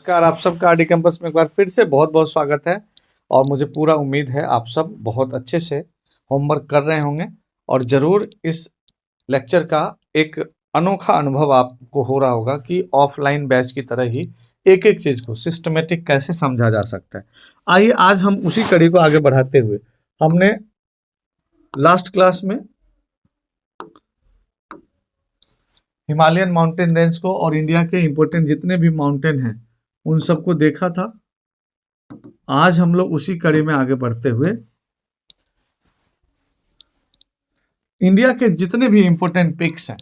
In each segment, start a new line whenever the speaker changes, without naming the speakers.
नमस्कार, आप सबका आरडी कैंपस में एक बार फिर से बहुत बहुत स्वागत है। और मुझे पूरा उम्मीद है आप सब बहुत अच्छे से होमवर्क कर रहे होंगे और ज़रूर इस लेक्चर का एक अनोखा अनुभव आपको हो रहा होगा कि ऑफलाइन बैच की तरह ही एक एक चीज़ को सिस्टमेटिक कैसे समझा जा सकता है। आइए आज हम उसी कड़ी को आगे बढ़ाते हुए, हमने लास्ट क्लास में हिमालयन माउंटेन रेंज को और इंडिया के इंपॉर्टेंट जितने भी माउंटेन हैं उन सबको देखा था। आज हम लोग उसी कड़ी में आगे बढ़ते हुए इंडिया के जितने भी इंपॉर्टेंट पिक्स हैं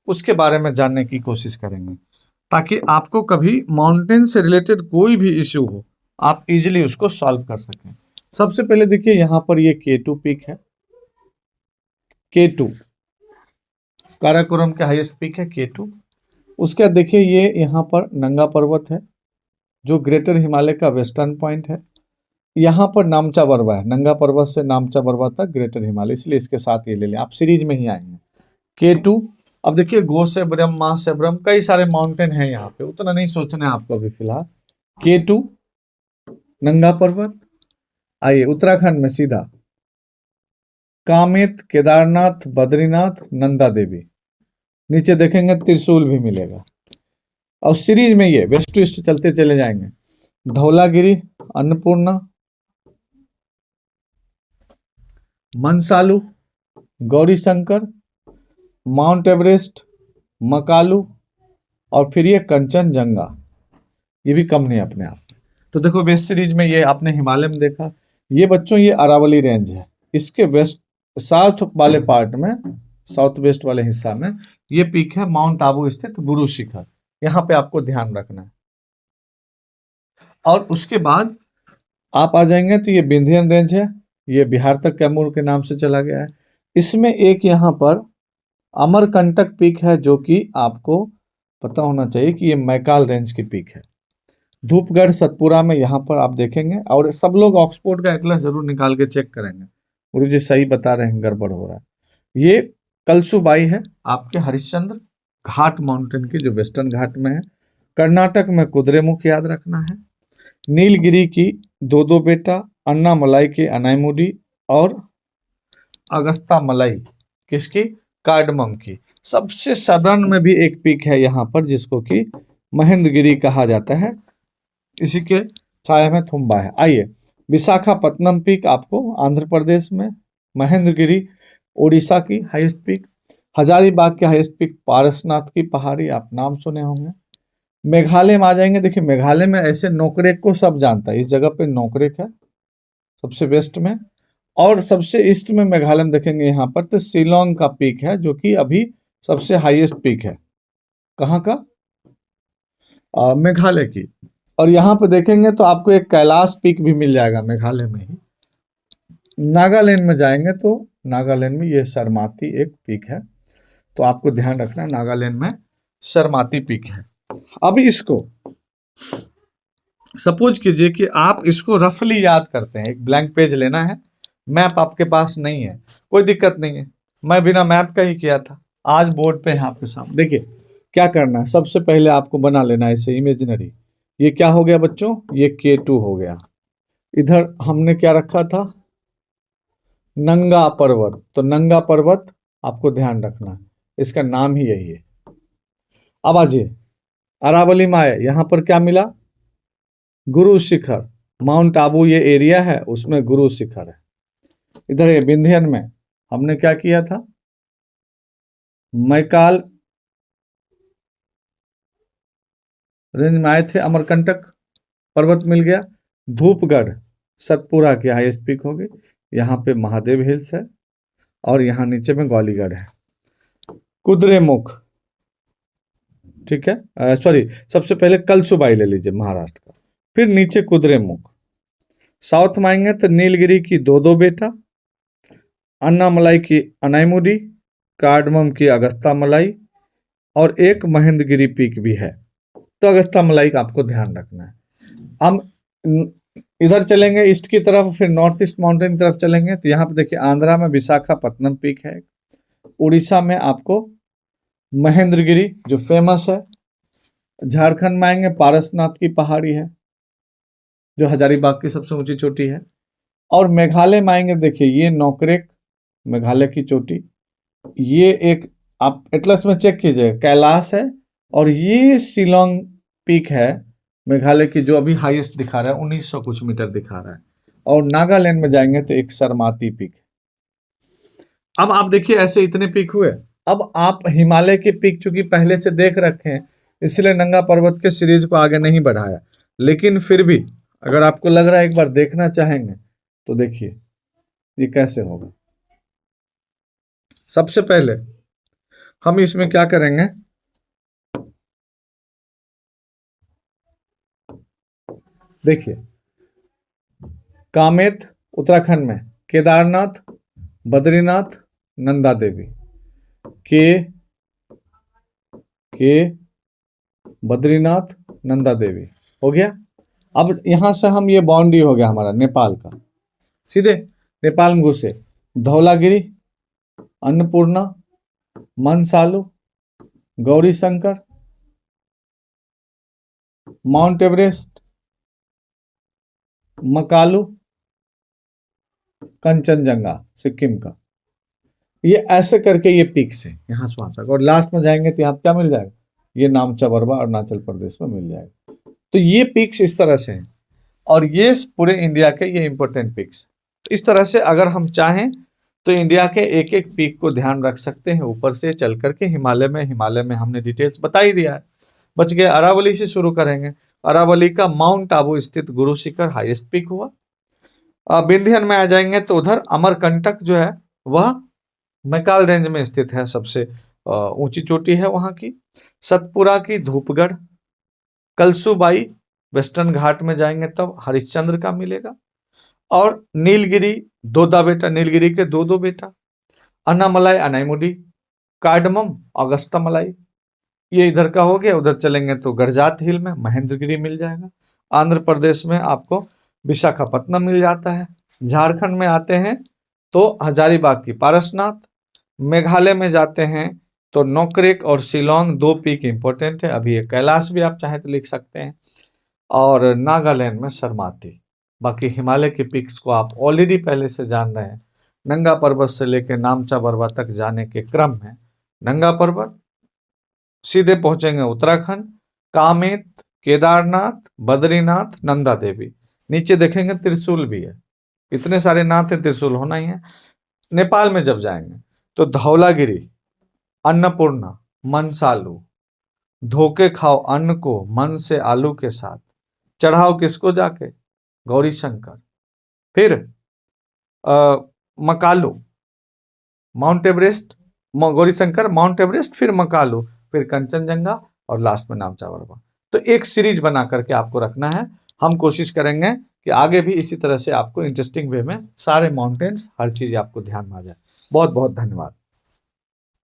उसके बारे में जानने की कोशिश करेंगे, ताकि आपको कभी माउंटेन से रिलेटेड कोई भी इश्यू हो आप इजीली उसको सॉल्व कर सकें। सबसे पहले देखिए यहाँ पर ये K2 पिक है। K2 काराकोरम के हाईएस्ट पिक है K2। उसके बाद देखिए ये यहाँ पर नंगा पर्वत है जो ग्रेटर हिमालय का वेस्टर्न पॉइंट है। यहाँ पर नामचा बरवा है, नंगा पर्वत से नामचा बरवा तक ग्रेटर हिमालय, इसलिए इसके साथ ये ले लें, आप सीरीज में ही आएंगे। K2। अब देखिए गोसेब्रम, महासेब्रम, कई सारे माउंटेन हैं यहाँ पे, उतना नहीं सोचना है आपको अभी फिलहाल। K2 नंगा पर्वत। आइए उत्तराखंड में सीधा कामेत, केदारनाथ, बद्रीनाथ, नंदा देवी, नीचे देखेंगे त्रिशूल भी मिलेगा। और सीरीज में ये वेस्ट टू ईस्ट चलते चले जाएंगे। धौलागिरी, अन्नपूर्णा, मनसालू, गौरी शंकर, माउंट एवरेस्ट, मकालू और फिर ये कंचनजंगा, ये भी कम नहीं अपने आप। तो देखो वेस्ट सीरीज में ये आपने हिमालय में देखा, ये बच्चों ये अरावली रेंज है, इसके वेस्ट साउथ वाले पार्ट में, साउथ वेस्ट वाले हिस्सा में ये पीक है माउंट आबू स्थित गुरु शिखर, यहाँ पे आपको ध्यान रखना है। और उसके बाद आप आ जाएंगे तो ये विंध्यन रेंज है, ये बिहार तक कैमूर के नाम से चला गया है। इसमें एक यहाँ पर अमरकंटक पीक है जो कि आपको पता होना चाहिए कि ये मैकाल रेंज की पीक है। धूपगढ़ सतपुरा में यहाँ पर आप देखेंगे, और सब लोग ऑक्सफोर्ड का एटलस जरूर निकाल के चेक करेंगे, गुरु जी सही बता रहे हैं, गड़बड़ हो रहा है। ये कलसुबाई है आपके हरिश्चंद्र घाट माउंटेन की जो वेस्टर्न घाट में है। कर्नाटक में कुद्रेमुख याद रखना है। नीलगिरी की दो दो बेटा, अन्नामलाई की अनाईमुडी और अगस्ता मलाई किसकी, कार्डमम की। सबसे सदर्न में भी एक पीक है यहाँ पर जिसको कि महेंद्रगिरी कहा जाता है, इसी के छाया में थुम्बा है। आइए विशाखापत्तनम पीक आपको आंध्र प्रदेश में, महेंद्रगिरी उड़ीसा की हाईएस्ट पीक, हजारीबाग के हाईएस्ट पीक पारसनाथ की पहाड़ी, आप नाम सुने होंगे। मेघालय में आ जाएंगे, देखिए मेघालय में ऐसे नोकरेक को सब जानता है, इस जगह पे नोकरेक है सबसे वेस्ट में। और सबसे ईस्ट में मेघालय में देखेंगे यहाँ पर तो शिलोंग का पीक है जो कि अभी सबसे हाईएस्ट पीक है, कहाँ का, मेघालय की। और यहाँ पे देखेंगे तो आपको एक कैलाश पीक भी मिल जाएगा मेघालय में ही। नागालैंड में जाएंगे तो नागालैंड में ये सरमाती एक पीक है, तो आपको ध्यान रखना है नागालैंड में सरमाती पीक है। अब इसको सपोज कीजिए कि आप इसको रफली याद करते हैं, एक ब्लैंक पेज लेना है, मैप आपके पास नहीं है, कोई दिक्कत नहीं है, मैं बिना मैप का ही किया था, आज बोर्ड पे है आपके सामने। देखिए क्या करना है, सबसे पहले आपको बना लेना है इसे इमेजिनरी। ये क्या हो गया बच्चों, ये K2 हो गया। इधर हमने क्या रखा था, नंगा पर्वत, तो नंगा पर्वत आपको ध्यान रखना है, इसका नाम ही यही है। अब आजिए अरावली में आए, यहाँ पर क्या मिला, गुरु शिखर, माउंट आबू ये एरिया है उसमें गुरु शिखर है। इधर ये विंध्यन में हमने क्या किया था, मैकाल रेंज में आए थे, अमरकंटक पर्वत मिल गया। धूपगढ़ सतपुरा की हाईएस्ट पीक हो गई, यहाँ पे महादेव हिल्स है और यहाँ नीचे में ग्वालीगढ़ है। कुद्रेमुख, ठीक है, सॉरी सबसे पहले कलसुबाई ले लीजिए महाराष्ट्र का, फिर नीचे कुद्रेमुख। साउथ में आएंगे तो नीलगिरी की दो दो बेटा, अन्नामलाई की अनाईमुडी, कार्डमम की अगस्ता मलाई और एक महेंद्रगिरी पीक भी है, तो अगस्ता मलाई का आपको ध्यान रखना है। हम इधर चलेंगे ईस्ट की तरफ, फिर नॉर्थ ईस्ट माउंटेन की तरफ चलेंगे तो यहाँ पे देखिए आंध्रा में विशाखापत्तनम पीक है, उड़ीसा में आपको महेंद्रगिरी जो फेमस है, झारखंड में आएंगे पारसनाथ की पहाड़ी है जो हजारीबाग की सबसे ऊंची चोटी है। और मेघालय में आएंगे, देखिए ये नोकरेक मेघालय की चोटी, ये एक आप एटलस में चेक कीजिए कैलाश है, और ये शिलोंग पीक है मेघालय की जो अभी हाईएस्ट दिखा रहा है 1900 कुछ मीटर दिखा रहा है। और नागालैंड में जाएंगे तो एक सरमाती पीक। अब आप देखिए ऐसे इतने पीक हुए। अब आप हिमालय के पीक चूंकि पहले से देख रखे हैं इसलिए नंगा पर्वत के सीरीज को आगे नहीं बढ़ाया, लेकिन फिर भी अगर आपको लग रहा है एक बार देखना चाहेंगे तो देखिए ये कैसे होगा। सबसे पहले हम इसमें क्या करेंगे, देखिए कामेत उत्तराखंड में, केदारनाथ, बद्रीनाथ, नंदा देवी, के बद्रीनाथ, नंदा देवी हो गया। अब यहां से हम ये बाउंड्री हो गया हमारा नेपाल का, सीधे नेपाल में घुसे धौलागिरी, अन्नपूर्णा, मनसालू, गौरी शंकर, माउंट एवरेस्ट, मकालू, कंचनजंगा सिक्किम का, ये ऐसे करके ये पीक्स है यहाँ से वहां तक। और लास्ट में जाएंगे तो यहाँ क्या मिल जाएगा, ये नामचा बरवा अरुणाचल प्रदेश में मिल जाएगा। तो ये पीक्स इस तरह से हैं और ये पूरे इंडिया के ये इंपॉर्टेंट पीक्स। तो इस तरह से अगर हम चाहें तो इंडिया के एक एक पीक को ध्यान रख सकते हैं ऊपर से चल करके। हिमालय में हमने डिटेल्स बता ही दिया है। बच गया अरावली से शुरू करेंगे। अरावली का माउंट आबू स्थित गुरु शिखर हाईएस्ट पीक हुआ। विंध्यन में आ जाएंगे तो उधर अमरकंटक जो है वह मैकाल रेंज में स्थित है, सबसे ऊंची चोटी है वहां की। सतपुरा की धूपगढ़, कलसूबाई वेस्टर्न घाट में जाएंगे तब हरिश्चंद्र का मिलेगा। और नीलगिरी दो बेटा, नीलगिरी के दो बेटा, अन्नामलाई अनाईमुडी, कार्डमम अगस्ता मलाई, ये इधर का हो गया। उधर चलेंगे तो गरजात हिल में महेंद्रगिरी मिल जाएगा। आंध्र प्रदेश में आपको विशाखापत्तनम मिल जाता है। झारखंड में आते हैं तो हजारीबाग की पारसनाथ। मेघालय में जाते हैं तो नोकरेक और शिलोंग दो पीक इंपॉर्टेंट है। अभी ये कैलाश भी आप चाहें तो लिख सकते हैं। और नागालैंड में सरमाती। बाकी हिमालय के पीक्स को आप ऑलरेडी पहले से जान रहे हैं। नंगा पर्वत से लेकर नामचा बरवा तक जाने के क्रम में नंगा पर्वत, सीधे पहुंचेंगे उत्तराखंड, कामेत, केदारनाथ, बद्रीनाथ, नंदा देवी। नीचे देखेंगे त्रिशूल भी है, इतने सारे नाथ है, त्रिशूल होना ही है। नेपाल में जब जाएंगे तो धौलागिरी, अन्नपूर्णा, मनसालू, धोके खाओ अन्न को मन से आलू के साथ, चढ़ाओ किसको जाके, गौरी शंकर। फिर Makalu, mount Everest, Gauri Shankar, mount Everest, फिर मकालू, फिर कंचनजंगा और लास्ट में नामचा बरवा। तो एक सीरीज बना करके आपको रखना है। हम कोशिश करेंगे कि आगे भी इसी तरह से आपको इंटरेस्टिंग वे में सारे माउंटेन्स हर चीज आपको ध्यान में आ जाए। बहुत बहुत धन्यवाद।